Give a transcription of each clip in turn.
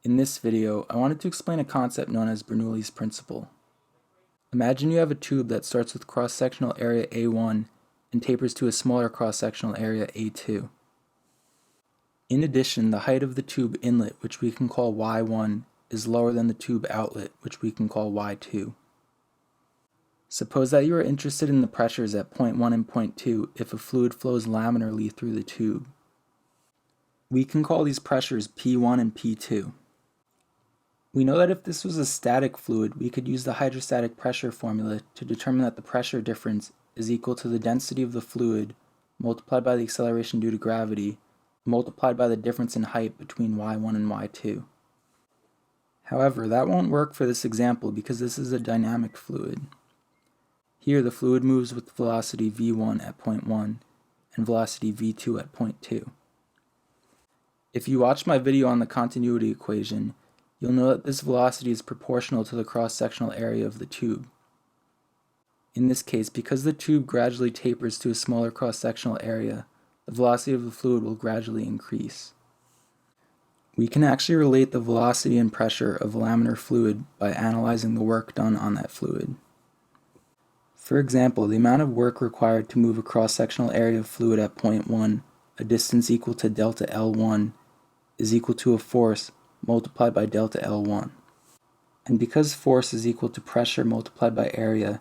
In this video, I wanted to explain a concept known as Bernoulli's principle. Imagine you have a tube that starts with cross-sectional area A1 and tapers to a smaller cross-sectional area A2. In addition, the height of the tube inlet, which we can call Y1, is lower than the tube outlet, which we can call Y2. Suppose that you are interested in the pressures at point 1 and point 2 if a fluid flows laminarly through the tube. We can call these pressures P1 and P2. We know that if this was a static fluid, we could use the hydrostatic pressure formula to determine that the pressure difference is equal to the density of the fluid multiplied by the acceleration due to gravity multiplied by the difference in height between y1 and y2. However, that won't work for this example because this is a dynamic fluid. Here, the fluid moves with velocity v1 at point 1 and velocity v2 at point 2. If you watch my video on the continuity equation, you'll know that this velocity is proportional to the cross-sectional area of the tube. In this case, because the tube gradually tapers to a smaller cross-sectional area, the velocity of the fluid will gradually increase. We can actually relate the velocity and pressure of a laminar fluid by analyzing the work done on that fluid. For example, the amount of work required to move a cross-sectional area of fluid at point 1, a distance equal to delta L1, is equal to a force multiplied by delta L1. And because force is equal to pressure multiplied by area,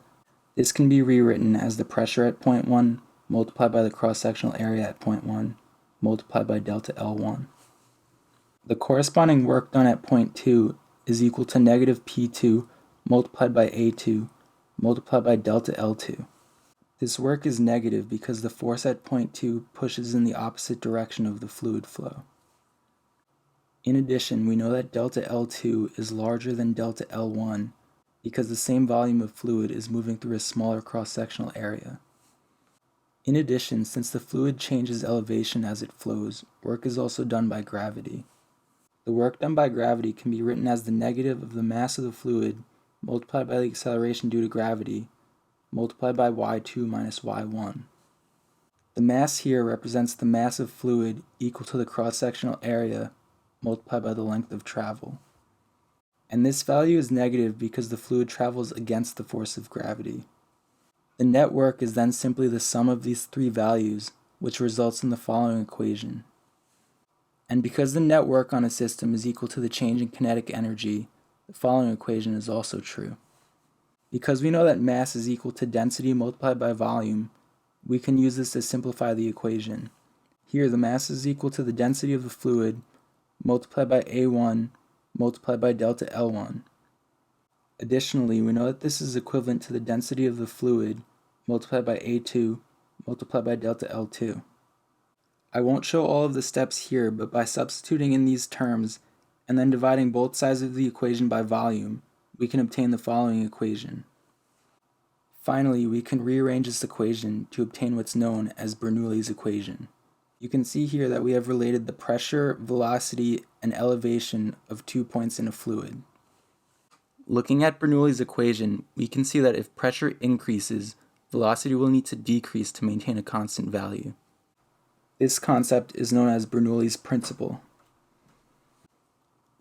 this can be rewritten as the pressure at point 1 multiplied by the cross-sectional area at point 1 multiplied by delta L1. The corresponding work done at point 2 is equal to negative P2 multiplied by A2 multiplied by delta L2. This work is negative because the force at point 2 pushes in the opposite direction of the fluid flow. In addition, we know that delta L2 is larger than delta L1 because the same volume of fluid is moving through a smaller cross-sectional area. In addition, since the fluid changes elevation as it flows, work is also done by gravity. The work done by gravity can be written as the negative of the mass of the fluid multiplied by the acceleration due to gravity multiplied by y2 minus y1. The mass here represents the mass of fluid equal to the cross-sectional area multiplied by the length of travel. And this value is negative because the fluid travels against the force of gravity. The net work is then simply the sum of these three values, which results in the following equation. And because the net work on a system is equal to the change in kinetic energy, the following equation is also true. Because we know that mass is equal to density multiplied by volume, we can use this to simplify the equation. Here, the mass is equal to the density of the fluid multiplied by A1 multiplied by delta L1. Additionally, we know that this is equivalent to the density of the fluid multiplied by A2 multiplied by delta L2. I won't show all of the steps here, but by substituting in these terms and then dividing both sides of the equation by volume, we can obtain the following equation. Finally, we can rearrange this equation to obtain what's known as Bernoulli's equation. You can see here that we have related the pressure, velocity, and elevation of 2 points in a fluid. Looking at Bernoulli's equation, we can see that if pressure increases, velocity will need to decrease to maintain a constant value. This concept is known as Bernoulli's principle.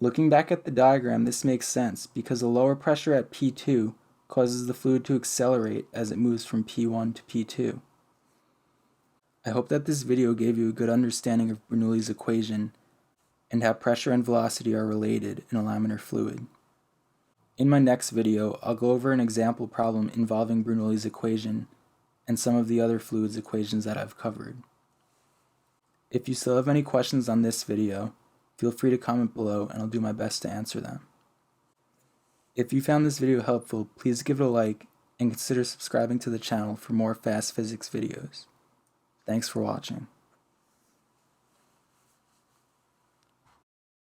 Looking back at the diagram, this makes sense because a lower pressure at P2 causes the fluid to accelerate as it moves from P1 to P2. I hope that this video gave you a good understanding of Bernoulli's equation and how pressure and velocity are related in a laminar fluid. In my next video, I'll go over an example problem involving Bernoulli's equation and some of the other fluids equations that I've covered. If you still have any questions on this video, feel free to comment below and I'll do my best to answer them. If you found this video helpful, please give it a like and consider subscribing to the channel for more fast physics videos. Thanks for watching.